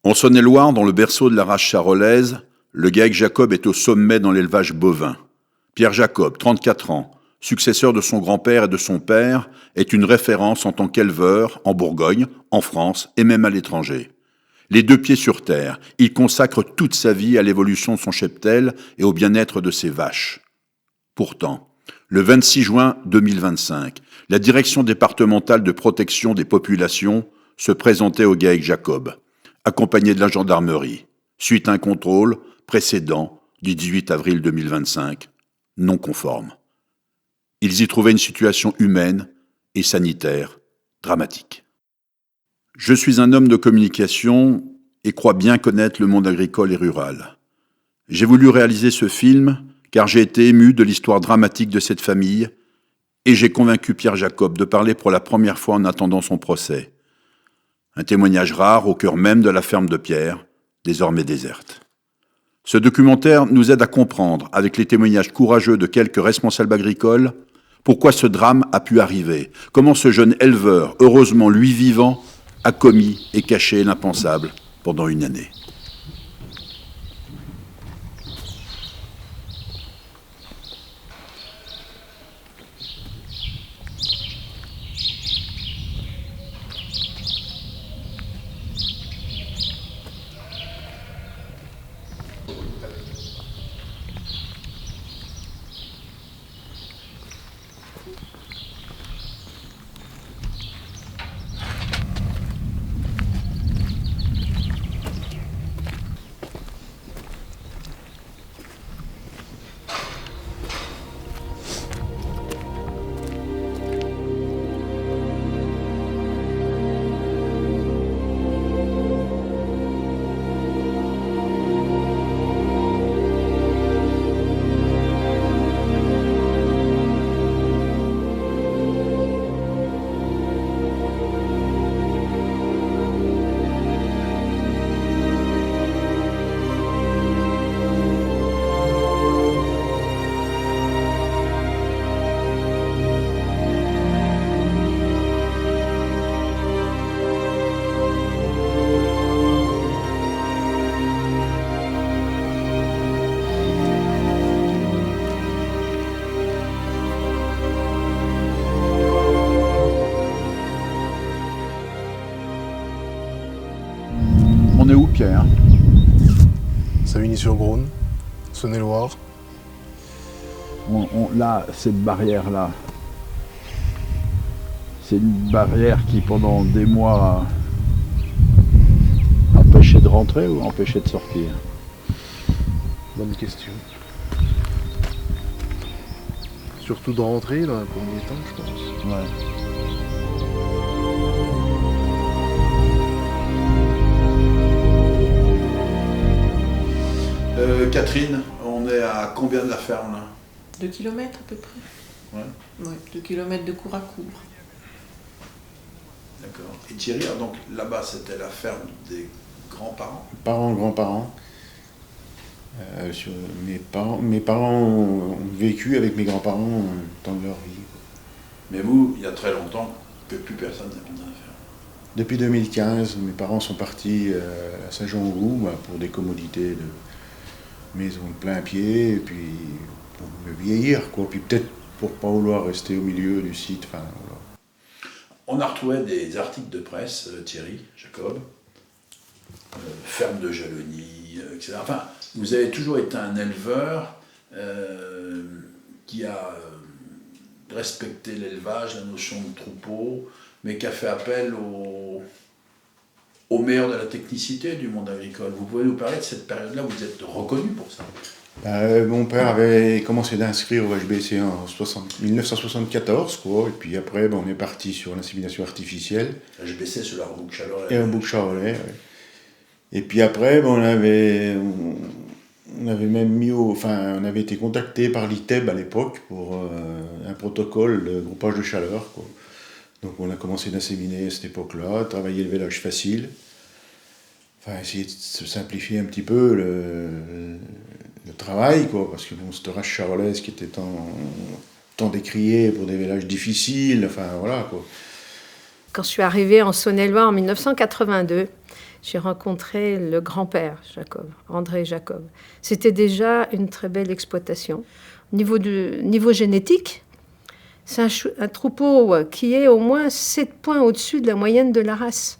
En Saône-et-Loire, dans le berceau de la race charolaise, le GAEC Jacob est au sommet dans l'élevage bovin. Pierre Jacob, 34 ans, successeur de son grand-père et de son père, est une référence en tant qu'éleveur en Bourgogne, en France et même à l'étranger. Les deux pieds sur terre, il consacre toute sa vie à l'évolution de son cheptel et au bien-être de ses vaches. Pourtant, le 26 juin 2025, la direction départementale de protection des populations se présentait au GAEC Jacob, accompagnée de la gendarmerie, suite à un contrôle précédent du 18 avril 2025, non conforme. Ils y trouvaient une situation humaine et sanitaire dramatique. Je suis un homme de communication et crois bien connaître le monde agricole et rural. J'ai voulu réaliser ce film car j'ai été ému de l'histoire dramatique de cette famille et j'ai convaincu Pierre Jacob de parler pour la première fois en attendant son procès. Un témoignage rare au cœur même de la ferme de Pierre, désormais déserte. Ce documentaire nous aide à comprendre, avec les témoignages courageux de quelques responsables agricoles, pourquoi ce drame a pu arriver, comment ce jeune éleveur, heureusement lui vivant, a commis et caché l'impensable pendant une année. On est où, Pierre? Savigny-sur-Grosne, Saône-et-Loire. Là, cette barrière-là, c'est une barrière qui, pendant des mois, empêchait de rentrer ou empêchait de sortir? Bonne question. Surtout de rentrer, dans un premier temps, je pense. Ouais. Catherine, on est à combien de la ferme là? 2 kilomètres à peu près. Ouais. Ouais, 2 kilomètres de cour à cour. D'accord. Et Thierry, donc là-bas c'était la ferme des grands-parents? Parents, grands-parents. Mes parents ont vécu avec mes grands-parents dans leur vie. Mais vous, il y a très longtemps que plus personne n'a dans la ferme. Depuis 2015, mes parents sont partis à Saint-Jean-Roux pour des commodités de maison de plein pied, et puis pour me vieillir, quoi. Puis peut-être pour pas vouloir rester au milieu du site. Enfin, voilà. On a retrouvé des articles de presse, Thierry Jacob, ferme de Jalony, etc. Enfin, vous avez toujours été un éleveur qui a respecté l'élevage, la notion de troupeau, mais qui a fait appel au meilleur de la technicité du monde agricole. Vous pouvez nous parler de cette période-là où vous êtes reconnu pour ça? Mon père avait commencé d'inscrire au HBC en 1974, quoi, et puis après on est parti sur l'insémination artificielle. HBC sur la boucle charolaise. Et un bouc charolais, ouais. Et puis après, on avait même on avait été contacté par l'ITEB à l'époque pour un protocole de groupage de chaleur, quoi. Donc on a commencé d'inséminer à cette époque-là, travailler le vélage facile, enfin essayer de se simplifier un petit peu le travail, quoi, parce que bon, cette race charolaise qui était tant décriée pour des vélages difficiles, enfin voilà, quoi. Quand je suis arrivée en Saône-et-Loire en 1982, j'ai rencontré le grand-père Jacob, André Jacob. C'était déjà une très belle exploitation. Niveau génétique, c'est un troupeau qui est au moins 7 points au-dessus de la moyenne de la race.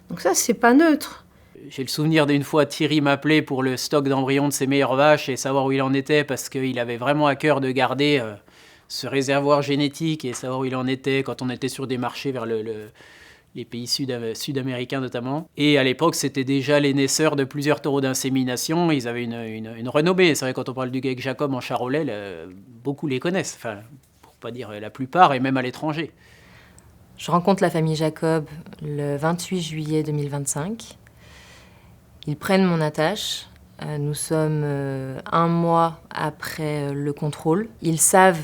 Donc ça, c'est pas neutre. J'ai le souvenir d'une fois, Thierry m'appelait pour le stock d'embryons de ses meilleures vaches et savoir où il en était, parce qu'il avait vraiment à cœur de garder ce réservoir génétique et savoir où il en était quand on était sur des marchés vers les pays sud-américains notamment. Et à l'époque, c'était déjà les naisseurs de plusieurs taureaux d'insémination. Ils avaient une renommée. C'est vrai, quand on parle du GEC Jacob en Charolais, beaucoup les connaissent. Enfin, pour pas dire la plupart, et même à l'étranger. Je rencontre la famille Jacob le 28 juillet 2025. Ils prennent mon attache. Nous sommes 1 mois après le contrôle. Ils savent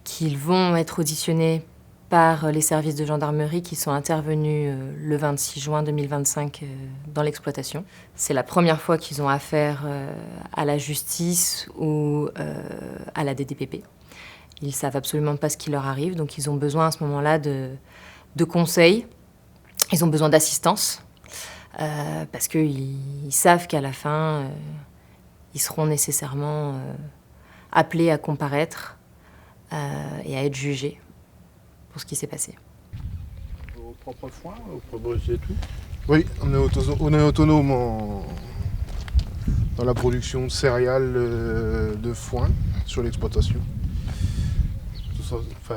qu'ils vont être auditionnés par les services de gendarmerie qui sont intervenus le 26 juin 2025 dans l'exploitation. C'est la première fois qu'ils ont affaire à la justice ou à la DDPP. Ils savent absolument pas ce qui leur arrive, donc ils ont besoin à ce moment-là de conseils, ils ont besoin d'assistance, parce qu'ils savent qu'à la fin, ils seront nécessairement appelés à comparaître et à être jugés pour ce qui s'est passé. Vos propres foins, vos propres et tout? Oui, on est autonome dans la production de céréales de foin sur l'exploitation.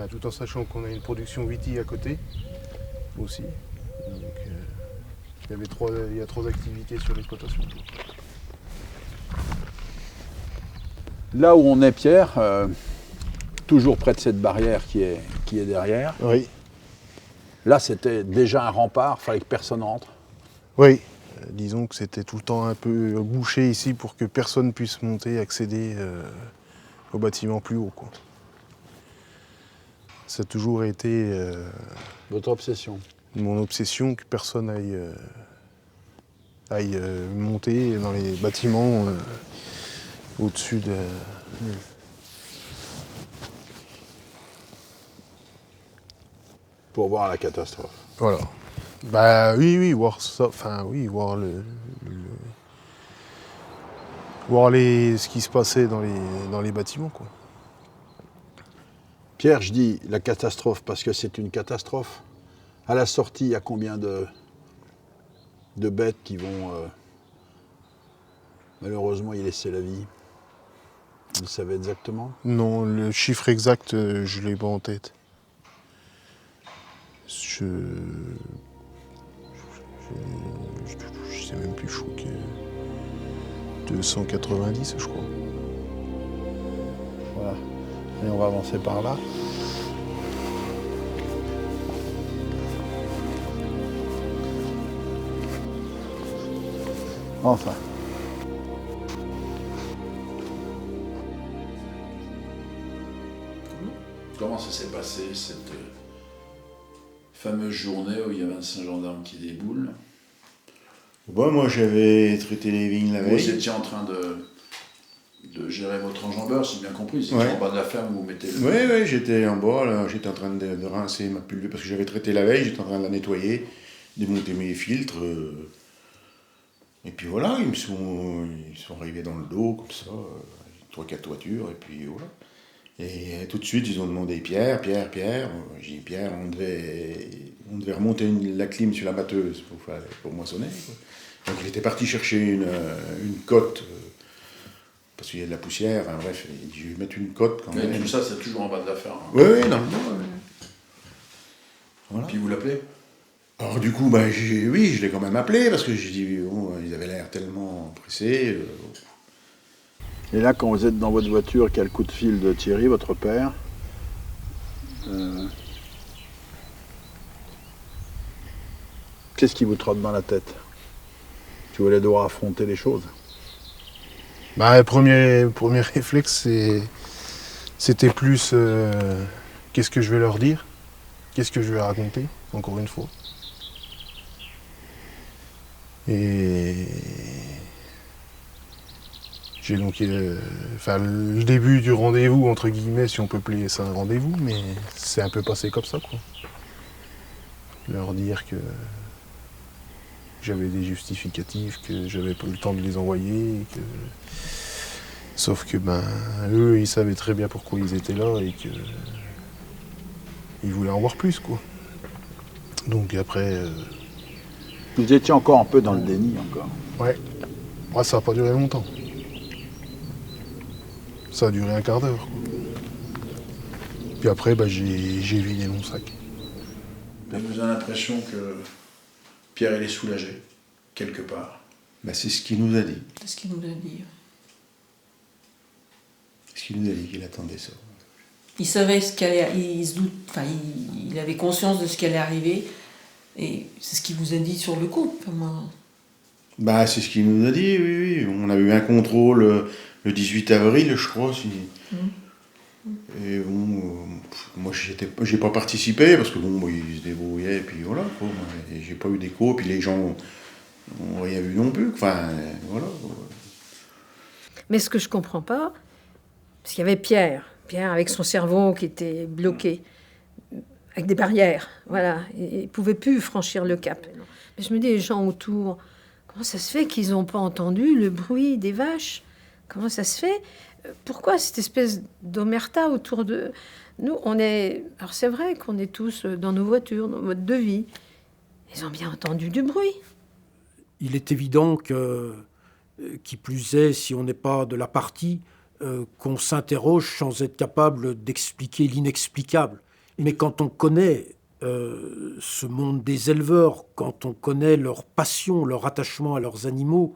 Tout en sachant qu'on a une production viti à côté aussi. Donc, il y a 3 activités sur l'exploitation. Là où on est, Pierre, toujours près de cette barrière qui est derrière. Oui. Là, c'était déjà un rempart, il fallait que personne entre. Oui. Disons que c'était tout le temps un peu bouché ici pour que personne puisse monter, accéder au bâtiment plus haut, quoi. Ça a toujours été Votre obsession. mon obsession, que personne aille monter dans les bâtiments au-dessus de... Pour voir la catastrophe. Voilà. Bah oui, voir ça, voir ce qui se passait dans les bâtiments, quoi. Pierre, je dis la catastrophe parce que c'est une catastrophe. À la sortie, il y a combien de bêtes qui vont malheureusement y laisser la vie? Vous le savez exactement? Non, le chiffre exact, je l'ai pas en tête. Je sais même plus, je crois que 290, je crois. Voilà. Et on va avancer par là. Enfin. Comment ça s'est passé, cette fameuse journée où il y a 25 gendarmes qui déboulent? Bon, moi, j'avais traité les vignes la veille. Vous étiez en train de gérer votre enjambeur, si j'ai bien compris. Vous étiez Ouais. en bas de la ferme, vous mettez le... Oui, j'étais en bas, là, j'étais en train de rincer ma pulvée, parce que j'avais traité la veille, j'étais en train de la nettoyer, démonter mes filtres. Et puis voilà, ils sont arrivés dans le dos, comme ça, 3-4 voitures, et puis voilà. Et tout de suite, ils ont demandé Pierre. J'ai dit Pierre, on devait remonter la clim sur la batteuse pour moissonner, quoi. Donc il était parti chercher une cotte, parce qu'il y a de la poussière, hein, bref, il dit, je vais mettre une cotte quand même. Mais tout ça, c'est toujours en bas de la ferme. Hein. Oui, dans le dos, oui. Voilà. Puis vous l'appelez? Alors du coup, je l'ai quand même appelé, parce que j'ai dit, bon, ils avaient l'air tellement pressés. Et là, quand vous êtes dans votre voiture, quel coup de fil de Thierry, votre père, qu'est-ce qui vous trotte dans la tête? Tu voulais devoir affronter les choses? Le premier réflexe, c'était plus qu'est-ce que je vais leur dire? Qu'est-ce que je vais raconter, encore une fois? Et j'ai donc le début du rendez-vous, entre guillemets, si on peut appeler ça un rendez-vous, mais c'est un peu passé comme ça, quoi. Leur dire que j'avais des justificatifs, que j'avais pas le temps de les envoyer. Sauf que eux, ils savaient très bien pourquoi ils étaient là et que ils voulaient en voir plus, quoi. Donc après... Vous étiez encore un peu dans le déni, encore. Ouais. Ouais, ça n'a pas duré longtemps. Ça a duré un quart d'heure, quoi. Puis après, j'ai vidé mon sac. Vous avez l'impression que Pierre, il est soulagé, quelque part. C'est ce qu'il nous a dit. C'est ce qu'il nous a dit. Ce qu'il nous a dit qu'il attendait ça. Il savait ce qu'allait, il se doute, enfin, il avait conscience de ce qui allait arriver, et c'est ce qu'il vous a dit sur le coup. Enfin, moi... C'est ce qu'il nous a dit, oui. On avait eu un contrôle le 18 avril, je crois. Et bon, moi, j'ai pas participé parce que ils se débrouillaient, et puis voilà, quoi. Et j'ai pas eu d'écho, puis les gens n'ont rien vu non plus. Enfin, voilà. Mais ce que je comprends pas, parce qu'il y avait Pierre avec son cerveau qui était bloqué, avec des barrières, voilà, il ne pouvait plus franchir le cap. Mais je me dis, les gens autour, comment ça se fait qu'ils n'ont pas entendu le bruit des vaches? Comment ça se fait? Pourquoi cette espèce d'omerta autour de nous? Alors c'est vrai qu'on est tous dans nos voitures, nos modes de vie. Ils ont bien entendu du bruit. Il est évident que, qui plus est, si on n'est pas de la partie, qu'on s'interroge sans être capable d'expliquer l'inexplicable. Mais quand on connaît ce monde des éleveurs, quand on connaît leur passion, leur attachement à leurs animaux,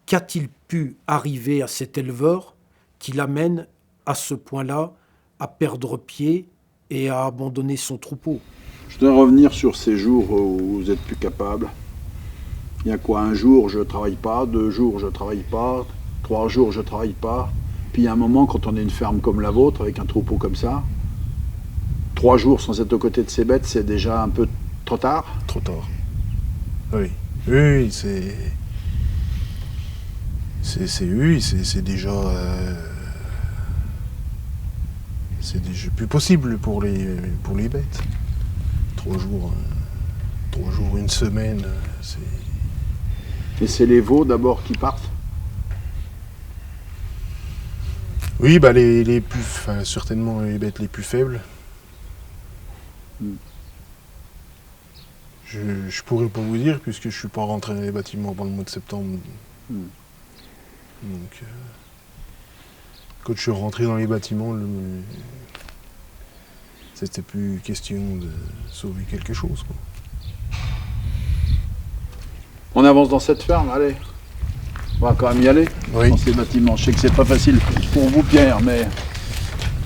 qu'a-t-il pu arriver à cet éleveur qui l'amène à ce point-là à perdre pied et à abandonner son troupeau? Je voudrais revenir sur ces jours où vous êtes plus capable. Il y a quoi? Un jour, je travaille pas, 2 jours, je travaille pas, 3 jours, je travaille pas. Puis il y a un moment, quand on est une ferme comme la vôtre, avec un troupeau comme ça, 3 jours sans être aux côtés de ses bêtes, c'est déjà un peu trop tard? Trop tard. Oui. Oui, c'est déjà... c'est déjà plus possible pour les bêtes. 3 jours, 1 semaine, c'est... Et c'est les veaux d'abord qui partent? Oui, les plus... Enfin, certainement les bêtes les plus faibles. Je pourrais pas vous dire, puisque je suis pas rentré dans les bâtiments avant le mois de septembre. Donc, quand je suis rentré dans les bâtiments, c'était plus question de sauver quelque chose, quoi. On avance dans cette ferme, allez. On va quand même y aller, oui. Dans ces bâtiments. Je sais que c'est pas facile pour vous, Pierre, mais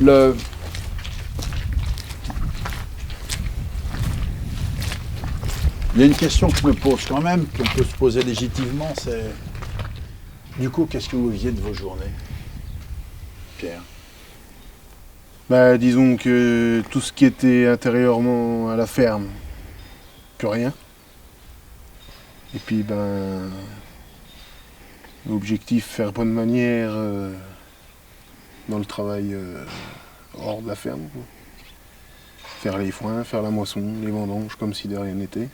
il y a une question que je me pose quand même, qu'on peut se poser légitimement, c'est... Du coup, qu'est-ce que vous faisiez de vos journées, Pierre? Disons que tout ce qui était intérieurement à la ferme, plus rien. Et puis, l'objectif, faire bonne manière dans le travail hors de la ferme, quoi. Faire les foins, faire la moisson, les vendanges, comme si de rien n'était,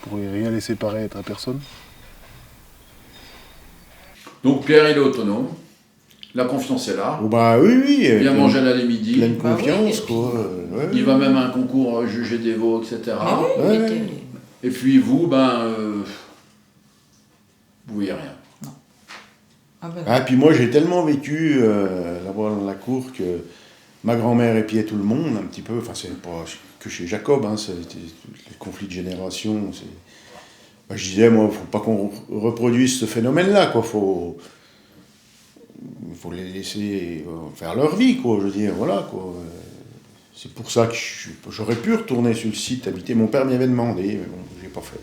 pour rien laisser paraître à personne. Donc Pierre, il est autonome, la confiance est là, Oui. il vient manger à la midi, Pleine confiance, quoi. il va même à un concours juger des veaux, etc. Et puis vous, vous voyez rien. Puis moi j'ai tellement vécu là-bas dans la cour que ma grand-mère épiait tout le monde un petit peu, enfin c'est pas que chez Jacob, c'est les conflits de génération. Je disais, moi, faut pas qu'on reproduise ce phénomène-là, quoi. Il faut les laisser faire leur vie, quoi. Je veux dire, voilà, quoi. C'est pour ça que j'aurais pu retourner sur le site, habiter. Mon père m'y avait demandé, mais bon, j'ai pas fait.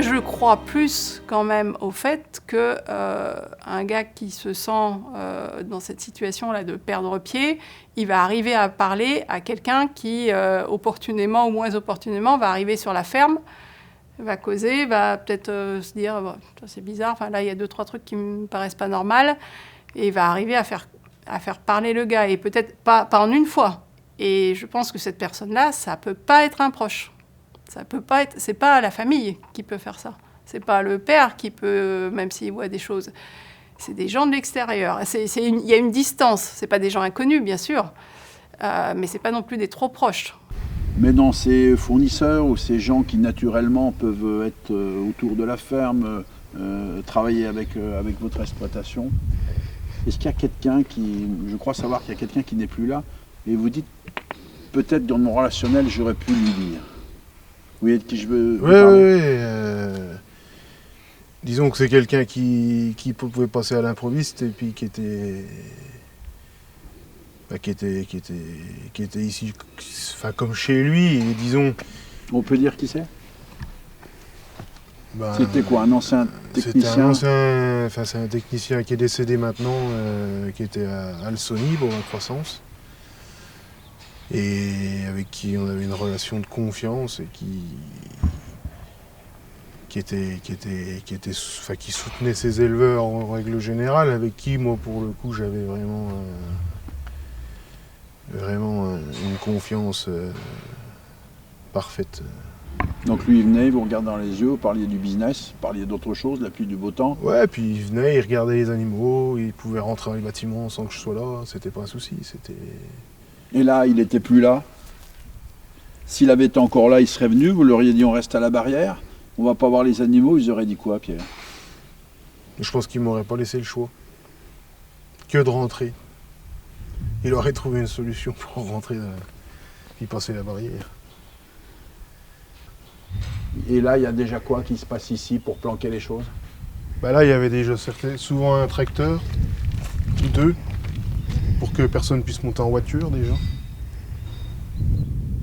Moi, je crois plus quand même au fait que un gars qui se sent dans cette situation-là de perdre pied, il va arriver à parler à quelqu'un qui, opportunément ou moins opportunément, va arriver sur la ferme, va causer, va peut-être se dire bon, ça, c'est bizarre, enfin, là, il y a 2-3 trucs qui me paraissent pas normaux, et il va arriver à faire parler le gars, et peut-être pas en une fois. Et je pense que cette personne-là, ça peut pas être un proche. Ça peut pas être, c'est pas la famille qui peut faire ça. C'est pas le père qui peut, même s'il voit des choses. C'est des gens de l'extérieur. Il y a une distance. C'est pas des gens inconnus, bien sûr, mais c'est pas non plus des trop proches. Mais dans ces fournisseurs ou ces gens qui naturellement peuvent être autour de la ferme, travailler avec votre exploitation, est-ce qu'il y a quelqu'un qui, je crois savoir qu'il y a quelqu'un qui n'est plus là, et vous dites peut-être dans mon relationnel j'aurais pu lui dire. Vous voyez de qui je veux Oui. Disons que c'est quelqu'un qui pouvait passer à l'improviste et puis qui était ici, enfin comme chez lui, et disons. On peut dire qui c'est? C'était quoi, un ancien technicien? C'est un technicien qui est décédé maintenant, qui était à Alsony, Beauvin-Croissance, et avec qui on avait une relation de confiance et qui soutenait ses éleveurs en règle générale, avec qui moi pour le coup j'avais vraiment une confiance parfaite. Donc lui il venait, il vous regardait dans les yeux, vous parliez du business, vous parliez d'autre chose, la pluie, du beau temps. Ouais, puis il venait, il regardait les animaux, il pouvait rentrer dans les bâtiments sans que je sois là, c'était pas un souci. Et là, il était plus là. S'il avait été encore là, il serait venu, vous leur auriez dit on reste à la barrière, on va pas voir les animaux, ils auraient dit quoi, Pierre? Je pense qu'il m'aurait pas laissé le choix. Que de rentrer. Il aurait trouvé une solution pour rentrer et passer la barrière. Et là, il y a déjà quoi qui se passe ici pour planquer les choses? Là, il y avait déjà souvent un tracteur, ou 2, pour que personne puisse monter en voiture déjà.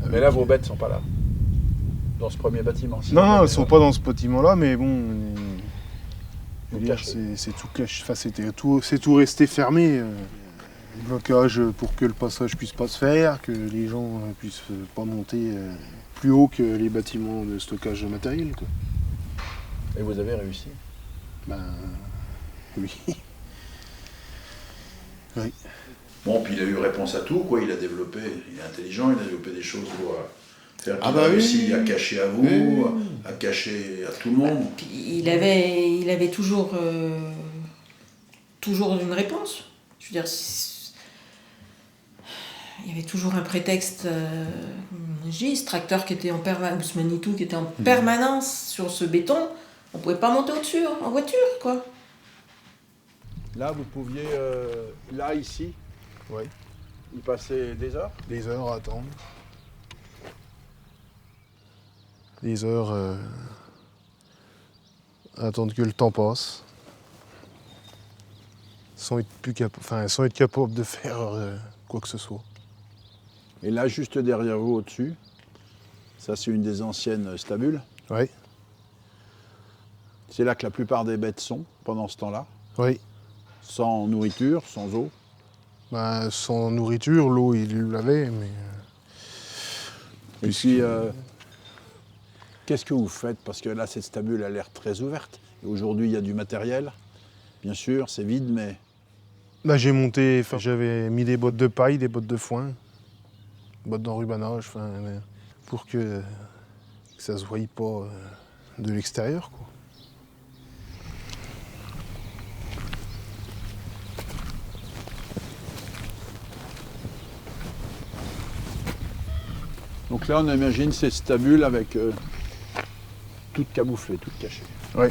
Mais là, vos bêtes sont pas là, dans ce premier bâtiment. Non, elles sont pas dans ce bâtiment-là, mais bon, c'est tout caché. Enfin, c'est tout resté fermé. Blocage pour que le passage puisse pas se faire, que les gens puissent pas monter plus haut que les bâtiments de stockage de matériel, quoi. Et vous avez réussi? Oui. Oui. Bon, puis il a eu réponse à tout, quoi. Il a développé, il est intelligent, il a développé des choses pour faire qu'il a réussi à cacher à vous, à cacher à tout le monde. Il avait toujours une réponse. Je veux dire, il y avait toujours un prétexte. Ce tracteur qui était en permanence, Manitou qui était en permanence sur ce béton, on pouvait pas monter au-dessus en voiture, quoi. Là, vous pouviez, là, ici, oui, y passer des heures? Des heures à attendre. Des heures à attendre que le temps passe. Sans être capable de faire quoi que ce soit. Et là, juste derrière vous, au-dessus, ça c'est une des anciennes stabules. Oui. C'est là que la plupart des bêtes sont, pendant ce temps-là. Oui. Sans nourriture, sans eau. Sans nourriture, l'eau, il l'avait, mais... Et puis, qu'est-ce que vous faites? Parce que là, cette stabule a l'air très ouverte. Et aujourd'hui, il y a du matériel. Bien sûr, c'est vide, mais... J'ai monté, j'avais mis des bottes de paille, des bottes de foin, bottes d'enrubanage, pour que ça ne se voie pas de l'extérieur, quoi. Donc là, on imagine ces stabules avec toutes camouflées, toutes cachées. Oui.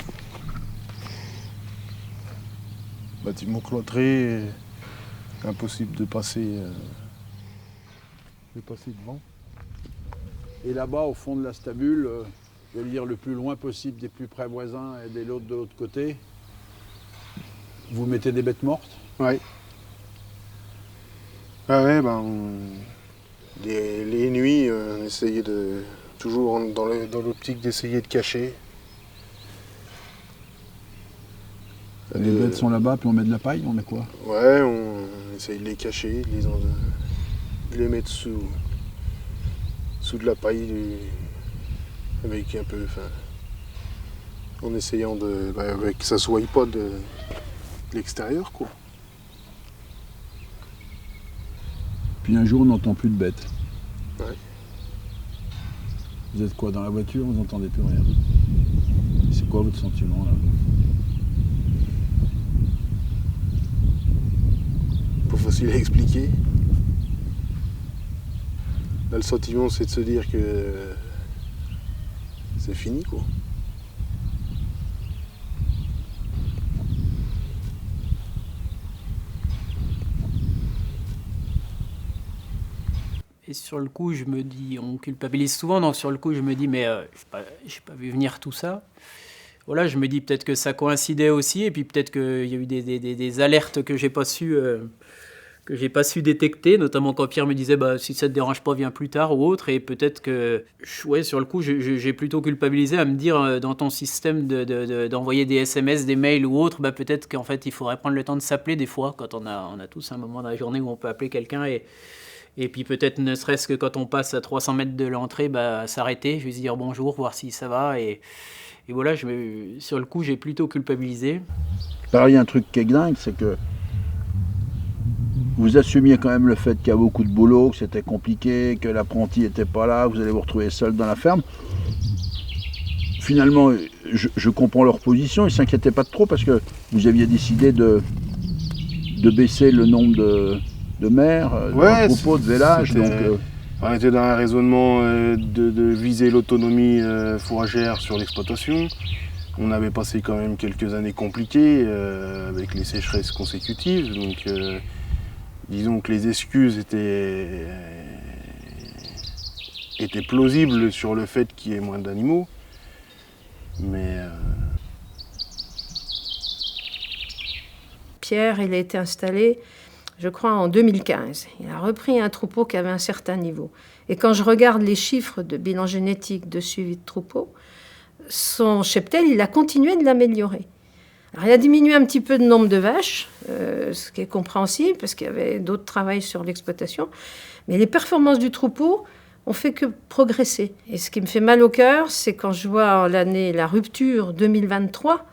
Bâtiment cloîtré, impossible de passer devant. Et là-bas, au fond de la stabule, je veux dire le plus loin possible des plus près voisins et des l'autre de l'autre côté, vous mettez des bêtes mortes? Oui. Ah ouais, les nuits, on essayait toujours dans l'optique d'essayer de cacher. Les bêtes sont là-bas, puis on met de la paille, on met quoi? Ouais, on essaye de les cacher, de les mettre sous de la paille, avec un peu, en essayant que ça ne se voie pas de l'extérieur, quoi. Puis un jour, on n'entend plus de bêtes. Ouais. Vous êtes quoi, dans la voiture, vous n'entendez plus rien? C'est quoi votre sentiment, là? Pas facile à expliquer. Là, le sentiment, c'est de se dire que c'est fini, quoi. Et sur le coup, je me dis, on culpabilise souvent, donc sur le coup, je me dis, mais j'ai pas vu venir tout ça. Voilà, je me dis peut-être que ça coïncidait aussi, et puis peut-être qu'il y a eu des alertes que j'ai pas su détecter, notamment quand Pierre me disait, si ça te dérange pas, viens plus tard ou autre, et peut-être que, ouais, sur le coup, j'ai plutôt culpabilisé à me dire, dans ton système d'envoyer des SMS, des mails ou autre, peut-être qu'en fait, il faudrait prendre le temps de s'appeler des fois, quand on a tous un moment dans la journée où on peut appeler quelqu'un, et puis peut-être ne serait-ce que quand on passe à 300 mètres de l'entrée, s'arrêter, juste dire bonjour, voir si ça va. Et voilà, sur le coup, j'ai plutôt culpabilisé. Alors il y a un truc qui est dingue, c'est que vous assumiez quand même le fait qu'il y a beaucoup de boulot, que c'était compliqué, que l'apprenti n'était pas là, vous allez vous retrouver seul dans la ferme. Finalement, je comprends leur position, ils ne s'inquiétaient pas trop parce que vous aviez décidé de baisser le nombre de mères, de troupeaux, de vélages. On était dans un raisonnement de viser l'autonomie fourragère sur l'exploitation. On avait passé quand même quelques années compliquées avec les sécheresses consécutives. Donc disons que les excuses étaient plausibles sur le fait qu'il y ait moins d'animaux. Mais Pierre, il a été installé, je crois, en 2015. Il a repris un troupeau qui avait un certain niveau. Et quand je regarde les chiffres de bilan génétique de suivi de troupeau, son cheptel, il a continué de l'améliorer. Alors, il a diminué un petit peu le nombre de vaches, ce qui est compréhensible, parce qu'il y avait d'autres travaux sur l'exploitation. Mais les performances du troupeau ont fait que progresser. Et ce qui me fait mal au cœur, c'est quand je vois la rupture 2023,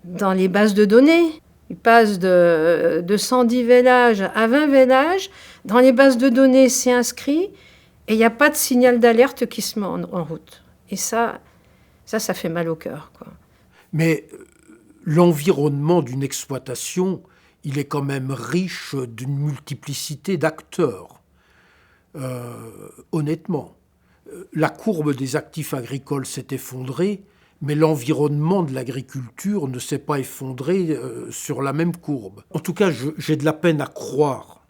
dans les bases de données. Il passe de 110 vélages à 20 vélages. Dans les bases de données, c'est inscrit et il n'y a pas de signal d'alerte qui se met en route. Et ça fait mal au cœur, quoi. Mais l'environnement d'une exploitation, il est quand même riche d'une multiplicité d'acteurs. Honnêtement, la courbe des actifs agricoles s'est effondrée, mais l'environnement de l'agriculture ne s'est pas effondré sur la même courbe. En tout cas, j'ai de la peine à croire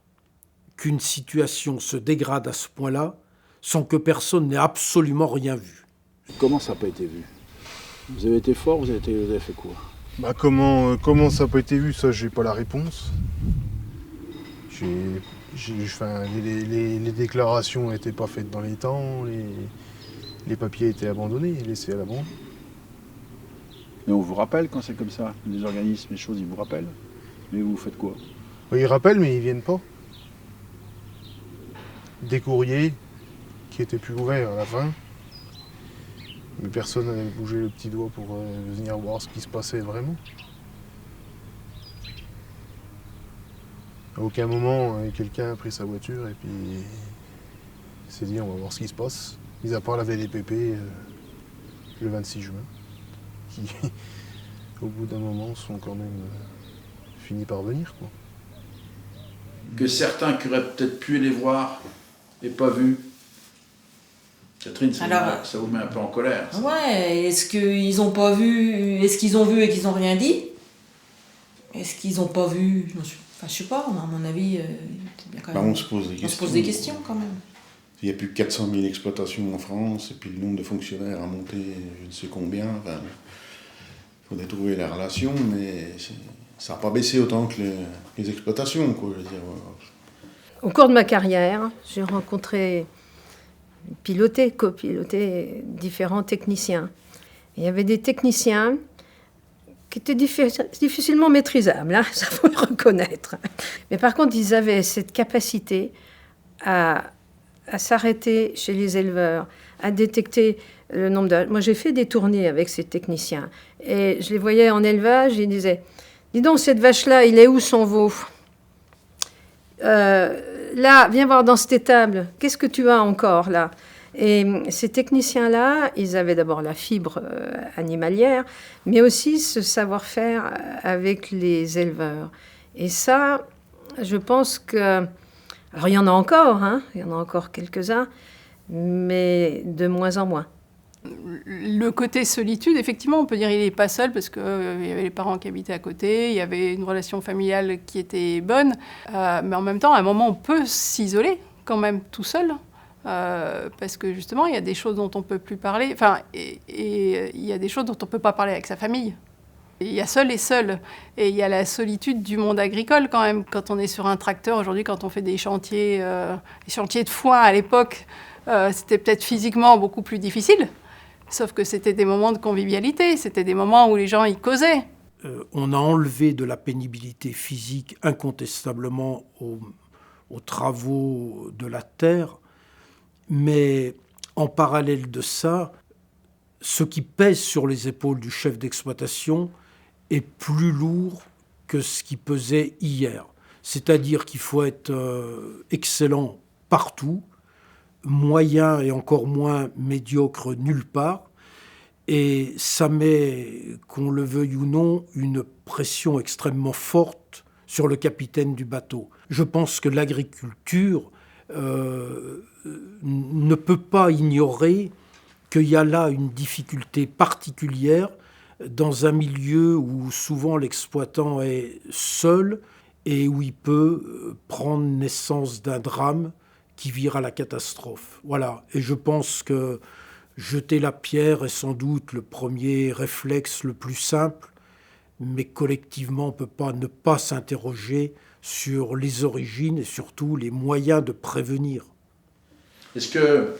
qu'une situation se dégrade à ce point-là sans que personne n'ait absolument rien vu. Comment ça n'a pas été vu? Vous avez été fort, vous avez fait quoi? Comment ça n'a pas été vu, ça, j'ai pas la réponse. Les déclarations n'étaient pas faites dans les temps, les papiers étaient abandonnés, laissés à l'abandon. Mais on vous rappelle quand c'est comme ça, les organismes, les choses, ils vous rappellent. Mais vous faites quoi? Oui, ils rappellent, mais ils viennent pas. Des courriers qui étaient plus ouverts à la fin. Mais personne n'avait bougé le petit doigt pour venir voir ce qui se passait vraiment. À aucun moment, quelqu'un a pris sa voiture et puis s'est dit on va voir ce qui se passe. Mis à part la VDPP le 26 juin, qui au bout d'un moment sont quand même finis par venir, quoi. Que certains qui auraient peut-être pu les voir et pas vu. Catherine, ça vous met un peu en colère. Ça. Ouais, est-ce qu'ils ont pas vu, est-ce qu'ils ont vu et qu'ils n'ont rien dit? Est-ce qu'ils n'ont pas vu? Je sais pas, à mon avis, bien quand même. On se pose des questions. Quand même. Il y a plus de 400 000 exploitations en France, et puis le nombre de fonctionnaires a monté je ne sais combien. Enfin, il faudrait trouver la relation, mais ça n'a pas baissé autant que les exploitations, quoi, je veux dire. Au cours de ma carrière, j'ai rencontré, copiloté différents techniciens. Il y avait des techniciens qui était difficilement maîtrisable, hein, ça faut le reconnaître. Mais par contre, ils avaient cette capacité à s'arrêter chez les éleveurs, à détecter le nombre de... Moi, j'ai fait des tournées avec ces techniciens, et je les voyais en élevage, et ils disaient, dis donc, cette vache-là, il est où son veau ? Là, viens voir dans cette étable, qu'est-ce que tu as encore là ? Et ces techniciens-là, ils avaient d'abord la fibre animalière, mais aussi ce savoir-faire avec les éleveurs. Et ça, je pense que... Alors, il y en a encore, hein, il y en a encore quelques-uns, mais de moins en moins. Le côté solitude, effectivement, on peut dire qu'il n'est pas seul parce qu'il y avait les parents qui habitaient à côté, il y avait une relation familiale qui était bonne, mais en même temps, à un moment, on peut s'isoler quand même tout seul, parce que justement, il y a des choses dont on ne peut plus parler, et il y a des choses dont on ne peut pas parler avec sa famille. Il y a seul et seul, et il y a la solitude du monde agricole quand même. Quand on est sur un tracteur, aujourd'hui, quand on fait des chantiers de foin à l'époque, c'était peut-être physiquement beaucoup plus difficile. Sauf que c'était des moments de convivialité, c'était des moments où les gens y causaient. On a enlevé de la pénibilité physique incontestablement aux travaux de la terre, mais en parallèle de ça, ce qui pèse sur les épaules du chef d'exploitation est plus lourd que ce qui pesait hier. C'est-à-dire qu'il faut être excellent partout, moyen et encore moins médiocre nulle part. Et ça met, qu'on le veuille ou non, une pression extrêmement forte sur le capitaine du bateau. Je pense que l'agriculture ne peut pas ignorer qu'il y a là une difficulté particulière dans un milieu où souvent l'exploitant est seul et où il peut prendre naissance d'un drame qui vire à la catastrophe. Voilà. Et je pense que jeter la pierre est sans doute le premier réflexe le plus simple, mais collectivement, on ne peut pas ne pas s'interroger sur les origines et surtout les moyens de prévenir. Est-ce que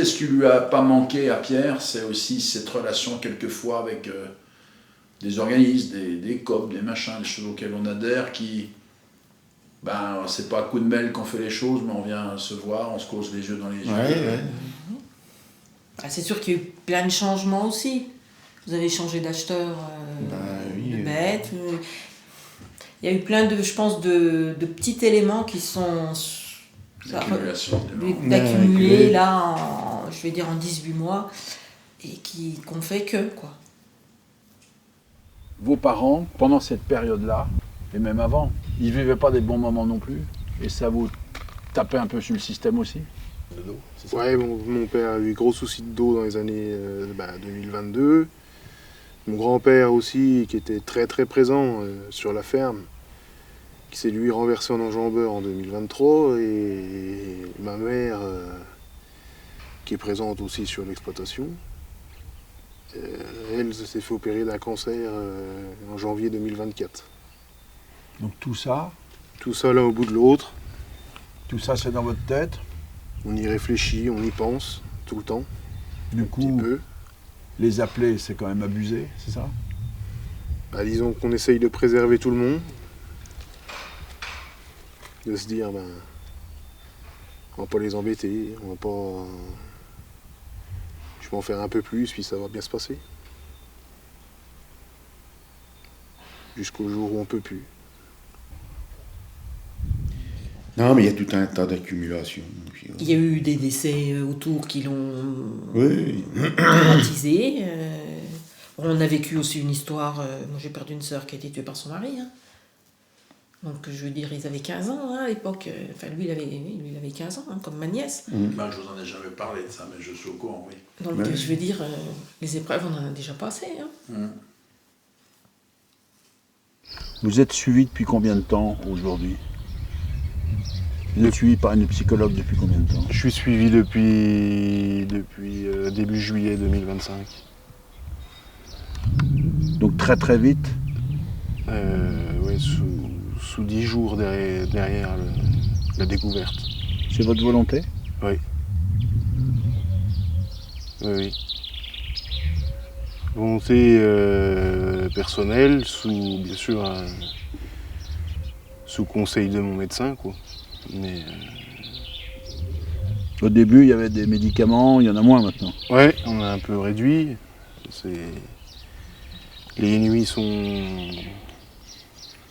ce qui lui a pas manqué à Pierre, c'est aussi cette relation quelquefois avec des organismes, des COP, des machins, des choses auxquelles on adhère, qui... c'est pas à coup de mail qu'on fait les choses, mais on vient se voir, on se cause les yeux dans les yeux. Ouais. C'est sûr qu'il y a eu plein de changements aussi. Vous avez changé d'acheteur de bêtes. Il y a eu plein de, je pense, de petits éléments qui sont d'accumuler là, je vais dire en 18 mois, et qu'on fait que, quoi. Vos parents, pendant cette période-là, et même avant, ils ne vivaient pas des bons moments non plus, et ça vous tapait un peu sur le système aussi? Ouais, mon père a eu gros soucis de dos dans les années 2022. Mon grand-père aussi, qui était très très présent sur la ferme, qui s'est lui renversé en enjambeur en 2023, et ma mère, qui est présente aussi sur l'exploitation, elle s'est fait opérer d'un cancer en janvier 2024. Donc tout ça l'un au bout de l'autre. Tout ça, c'est dans votre tête? On y réfléchit, on y pense tout le temps. Du coup, les appeler, c'est quand même abusé, c'est ça? Disons qu'on essaye de préserver tout le monde. De se dire, on va pas les embêter, on va pas... Je vais en faire un peu plus, puis ça va bien se passer. Jusqu'au jour où on peut plus. Non, mais il y a tout un tas d'accumulations. Il y a eu des décès autour qui l'ont oui. traumatisé. On a vécu aussi une histoire. Moi, j'ai perdu une sœur qui a été tuée par son mari. Hein. Donc, je veux dire, ils avaient 15 ans à l'époque. Enfin, lui, il avait 15 ans, comme ma nièce. Je vous en ai jamais parlé de ça, mais je suis au courant, oui. Donc, je veux dire, les épreuves, on en a déjà passé. Hein. Vous êtes suivi depuis combien de temps aujourd'hui? Vous êtes suivi par une psychologue depuis combien de temps? Je suis suivi depuis début juillet 2025. Donc très très vite? Oui, sous 10 jours derrière la découverte. C'est votre volonté? Oui. Oui. Volonté personnelle, bien sûr sous conseil de mon médecin, quoi. Mais Au début, il y avait des médicaments, il y en a moins maintenant. ouais, on a un peu réduit. Les nuits sont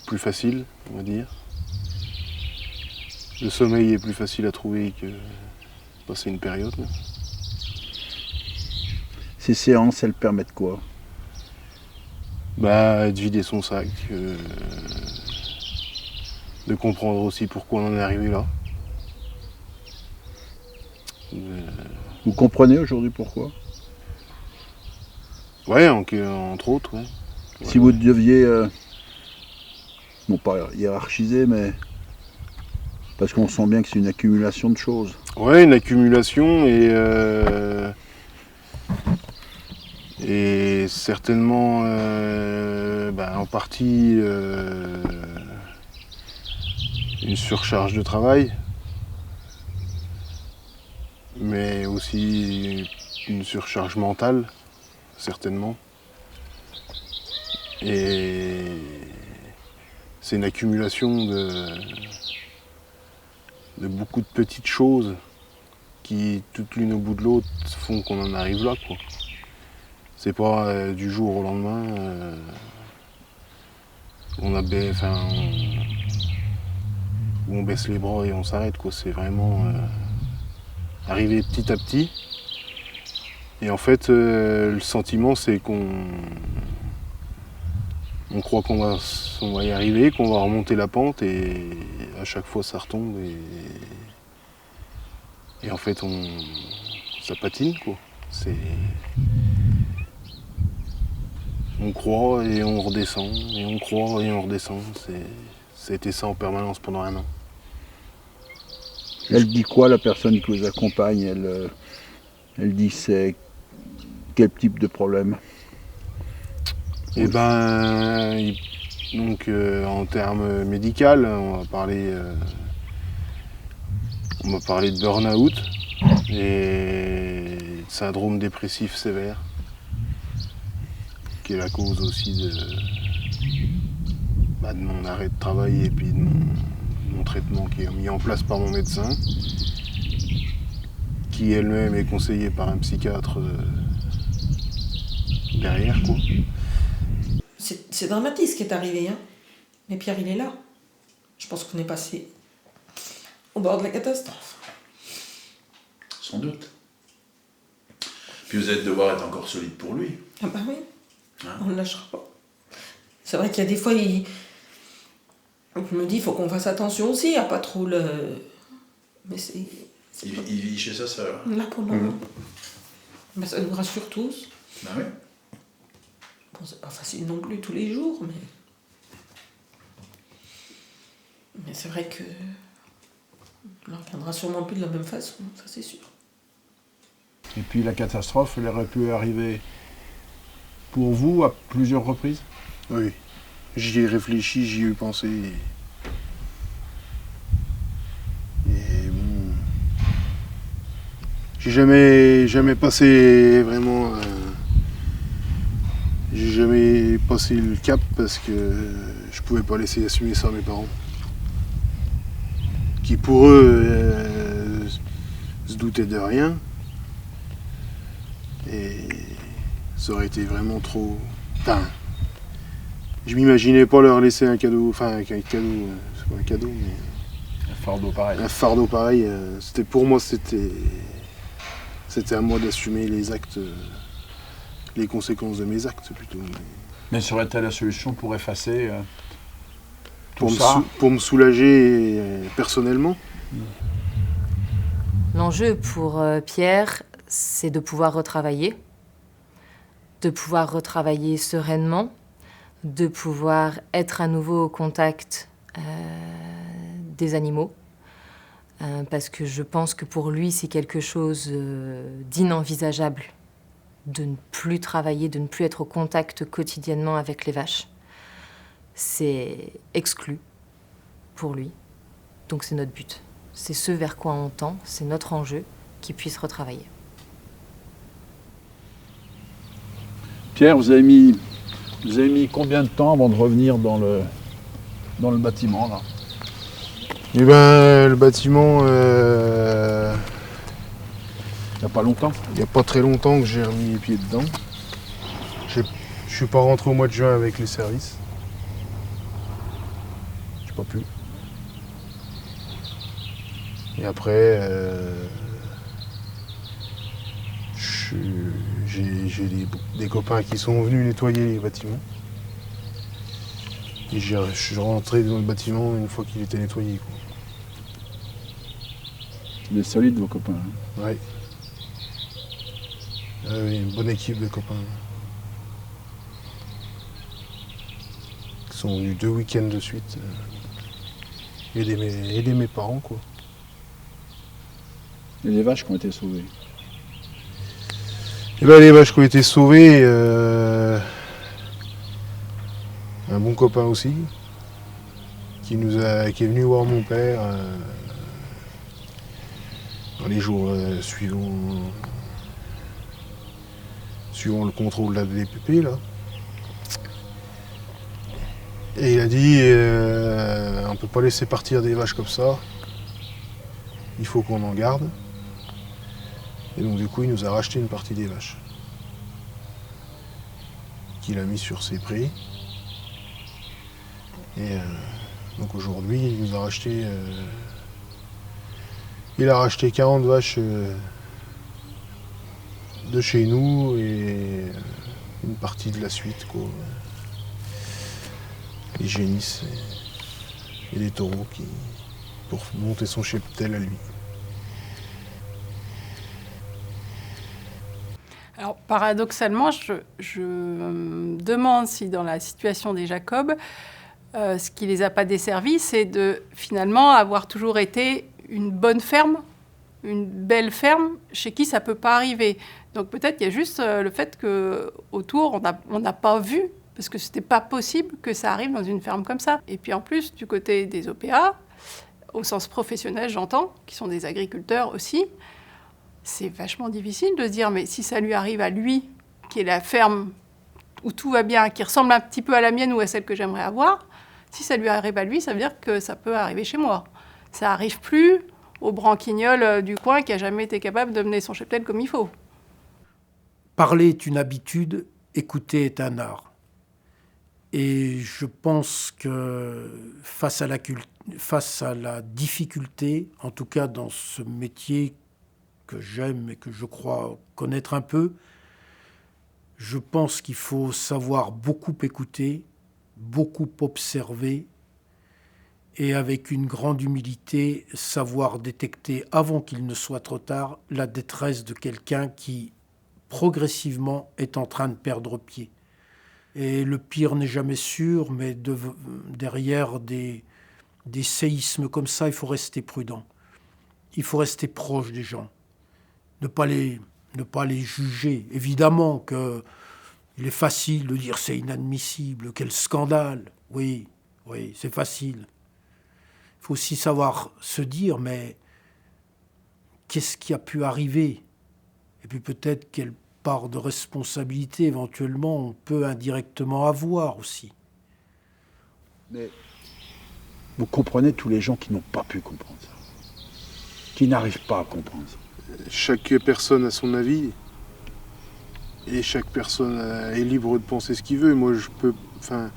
plus faciles, on va dire. Le sommeil est plus facile à trouver que passer une période. Là. Ces séances, elles permettent quoi? Bah, de vider son sac, de comprendre aussi pourquoi on en est arrivé là. Vous comprenez aujourd'hui pourquoi? Ouais, entre autres, ouais. Si vous deviez, non pas hiérarchiser, mais parce qu'on sent bien que c'est une accumulation de choses. Ouais, une accumulation et certainement en partie une surcharge de travail, mais aussi une surcharge mentale, certainement. Et c'est une accumulation de beaucoup de petites choses qui, toutes l'une au bout de l'autre, font qu'on en arrive là, quoi. C'est pas du jour au lendemain. Où on baisse les bras et on s'arrête, quoi. C'est vraiment arriver petit à petit. Et en fait, le sentiment, c'est qu'on croit qu'on va y arriver, qu'on va remonter la pente, et à chaque fois ça retombe. Et en fait, ça patine, quoi. On croit et on redescend, et on croit et on redescend. C'était ça en permanence pendant 1 an. Elle dit quoi, la personne qui vous accompagne? Elle dit c'est quel type de problème? Eh ben, donc en termes médicaux, on va parler de burn-out et de syndrome dépressif sévère, qui est la cause aussi de mon arrêt de travail et puis de mon traitement qui est mis en place par mon médecin, qui elle-même est conseillée par un psychiatre derrière, quoi. C'est dramatique ce qui est arrivé, hein. Mais Pierre, il est là. Je pense qu'on est passé au bord de la catastrophe. Sans doute. Puis vous allez devoir être encore solide pour lui. Ah bah oui, Hein? on ne lâchera pas. C'est vrai qu'il y a des fois, je me dis, il faut qu'on fasse attention aussi à pas trop le... Mais c'est Il vit chez sa sœur. là pour le moment. Bah, ça nous rassure tous. Ben oui. Bon, c'est pas facile non plus tous les jours, mais c'est vrai que on ne reviendra sûrement plus de la même façon, ça c'est sûr. Et puis la catastrophe, elle aurait pu arriver pour vous à plusieurs reprises? Oui, j'y ai réfléchi, j'y ai pensé. Et bon, j'ai jamais passé vraiment. J'ai jamais passé le cap parce que je pouvais pas laisser assumer ça à mes parents, qui pour eux se doutaient de rien. Et ça aurait été vraiment trop... Enfin, je m'imaginais pas leur laisser un cadeau, enfin un cadeau, c'est pas un cadeau, mais... Un fardeau pareil. Un fardeau pareil, c'était pour moi, c'était à moi d'assumer les actes, les conséquences de mes actes plutôt. Mais serait-elle la solution pour effacer tout ça? Pour me soulager personnellement. L'enjeu pour Pierre, c'est de pouvoir retravailler sereinement, de pouvoir être à nouveau au contact des animaux, parce que je pense que pour lui, c'est quelque chose d'inenvisageable de ne plus travailler, de ne plus être au contact quotidiennement avec les vaches. C'est exclu pour lui, donc c'est notre but. C'est ce vers quoi on tend, c'est notre enjeu, qu'il puisse retravailler. Pierre, vous avez mis combien de temps avant de revenir dans le bâtiment là? Eh ben, le bâtiment, Il n'y a pas longtemps? il n'y a pas très longtemps que j'ai remis les pieds dedans. Je suis pas rentré au mois de juin avec les services. J'ai pas pu. Et après, j'ai des copains qui sont venus nettoyer les bâtiments. Et je suis rentré dans le bâtiment une fois qu'il était nettoyé, quoi. Il est solide, vos copains. Ouais. Oui, une bonne équipe de copains. Ils sont venus 2 week-ends de suite. Aider mes parents, quoi. Et les vaches qui ont été sauvées. Et ben, les vaches qui ont été sauvées, un bon copain aussi, qui est venu voir mon père dans les jours suivant le contrôle de la DPP, là. Et il a dit, on peut pas laisser partir des vaches comme ça, il faut qu'on en garde. Et donc du coup, il nous a racheté une partie des vaches, qu'il a mis sur ses prix. Et donc aujourd'hui, il nous a racheté, il a racheté 40 vaches de chez nous et une partie de la suite, quoi. Les génisses et des taureaux pour monter son cheptel à lui. Alors, paradoxalement, je me demande si dans la situation des Jacob, ce qui les a pas desservis, c'est de finalement avoir toujours été une bonne ferme, une belle ferme, chez qui ça peut pas arriver. Donc peut-être il y a juste le fait qu'autour, on n'a pas vu, parce que c'était pas possible que ça arrive dans une ferme comme ça. Et puis en plus, du côté des OPA, au sens professionnel, j'entends, qui sont des agriculteurs aussi, c'est vachement difficile de se dire, mais si ça lui arrive à lui, qui est la ferme où tout va bien, qui ressemble un petit peu à la mienne ou à celle que j'aimerais avoir, si ça lui arrive à lui, ça veut dire que ça peut arriver chez moi. Ça n'arrive plus au branquignol du coin qui n'a jamais été capable de mener son cheptel comme il faut. Parler est une habitude, écouter est un art. Et je pense que face à la difficulté, en tout cas dans ce métier que j'aime et que je crois connaître un peu, je pense qu'il faut savoir beaucoup écouter, beaucoup observer et avec une grande humilité savoir détecter avant qu'il ne soit trop tard la détresse de quelqu'un qui progressivement est en train de perdre pied. Et le pire n'est jamais sûr, mais derrière des séismes comme ça, il faut rester prudent. Il faut rester proche des gens. Ne pas les juger. Évidemment qu'il est facile de dire c'est inadmissible, quel scandale. Oui, c'est facile. Il faut aussi savoir se dire, mais qu'est-ce qui a pu arriver? Et puis peut-être quelle part de responsabilité éventuellement on peut indirectement avoir aussi. Mais vous comprenez tous les gens qui n'ont pas pu comprendre ça, qui n'arrivent pas à comprendre ça. Chaque personne a son avis et chaque personne est libre de penser ce qu'il veut. Moi, à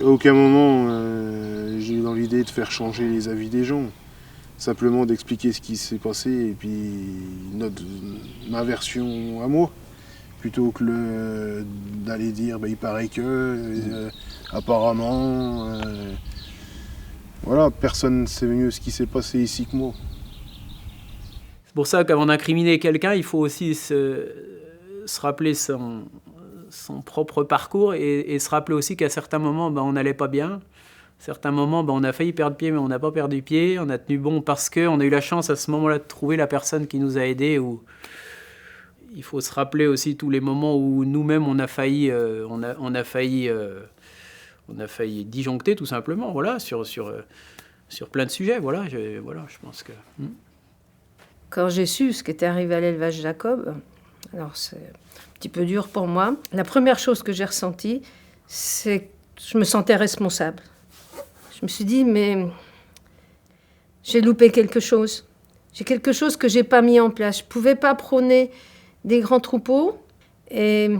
aucun moment j'ai eu dans l'idée de faire changer les avis des gens. Simplement d'expliquer ce qui s'est passé et puis ma version à moi, plutôt que d'aller dire il paraît que, apparemment, voilà, personne ne sait mieux ce qui s'est passé ici que moi. C'est pour ça qu'avant d'incriminer quelqu'un, il faut aussi se rappeler son propre parcours et se rappeler aussi qu'à certains moments, on n'allait pas bien. À certains moments, on a failli perdre pied, mais on n'a pas perdu pied. On a tenu bon parce qu'on a eu la chance à ce moment-là de trouver la personne qui nous a aidés. Il faut se rappeler aussi tous les moments où nous-mêmes on a failli disjoncter tout simplement, voilà, sur plein de sujets. Voilà, je pense que... Quand j'ai su ce qui était arrivé à l'élevage Jacob, Alors c'est un petit peu dur pour moi. La première chose que j'ai ressentie, c'est que je me sentais responsable. Je me suis dit, mais j'ai loupé quelque chose. J'ai quelque chose que je n'ai pas mis en place. Je ne pouvais pas prôner des grands troupeaux et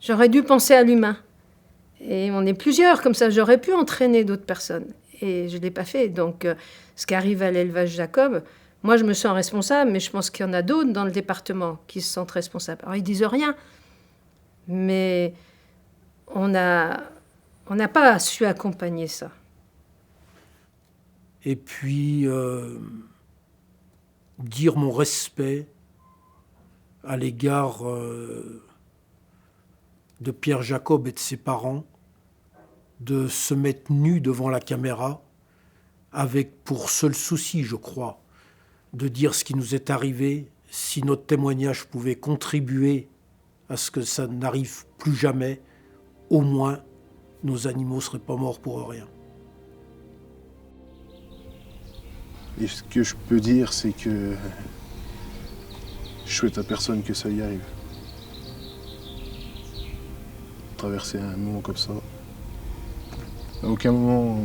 j'aurais dû penser à l'humain. Et on est plusieurs comme ça, j'aurais pu entraîner d'autres personnes. Et je ne l'ai pas fait. Donc, ce qui arrive à l'élevage Jacob, moi, je me sens responsable, mais je pense qu'il y en a d'autres dans le département qui se sentent responsables. Alors, ils disent rien, mais on n'a pas su accompagner ça. Et puis, dire mon respect à l'égard de Pierre Jacob et de ses parents, de se mettre nu devant la caméra, avec pour seul souci, je crois, de dire ce qui nous est arrivé, si notre témoignage pouvait contribuer à ce que ça n'arrive plus jamais, au moins nos animaux ne seraient pas morts pour rien. Et ce que je peux dire, c'est que je souhaite à personne que ça y arrive. Traverser un moment comme ça, à aucun moment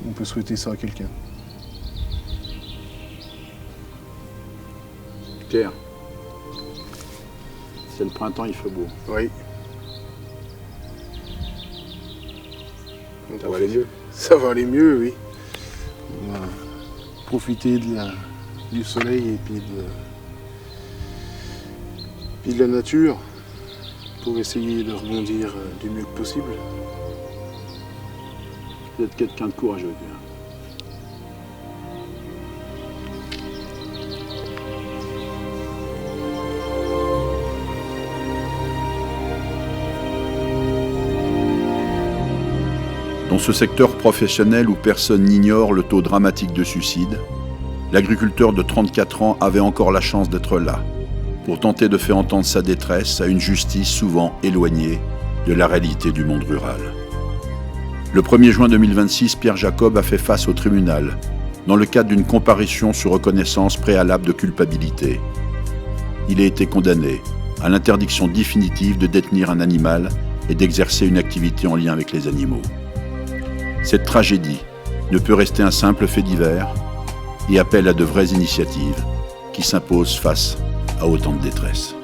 on peut souhaiter ça à quelqu'un. Pierre, c'est le printemps, il fait beau. Oui. Ça va aller mieux. Ça va aller mieux, oui. On va profiter du soleil et puis de la nature pour essayer de rebondir du mieux que possible. Vous êtes quelqu'un de courageux, Pierre. Dans ce secteur professionnel où personne n'ignore le taux dramatique de suicide, l'agriculteur de 34 ans avait encore la chance d'être là, pour tenter de faire entendre sa détresse à une justice souvent éloignée de la réalité du monde rural. Le 1er juin 2026, Pierre Jacob a fait face au tribunal, dans le cadre d'une comparution sur reconnaissance préalable de culpabilité. Il a été condamné à l'interdiction définitive de détenir un animal et d'exercer une activité en lien avec les animaux. Cette tragédie ne peut rester un simple fait divers et appelle à de vraies initiatives qui s'imposent face à autant de détresse.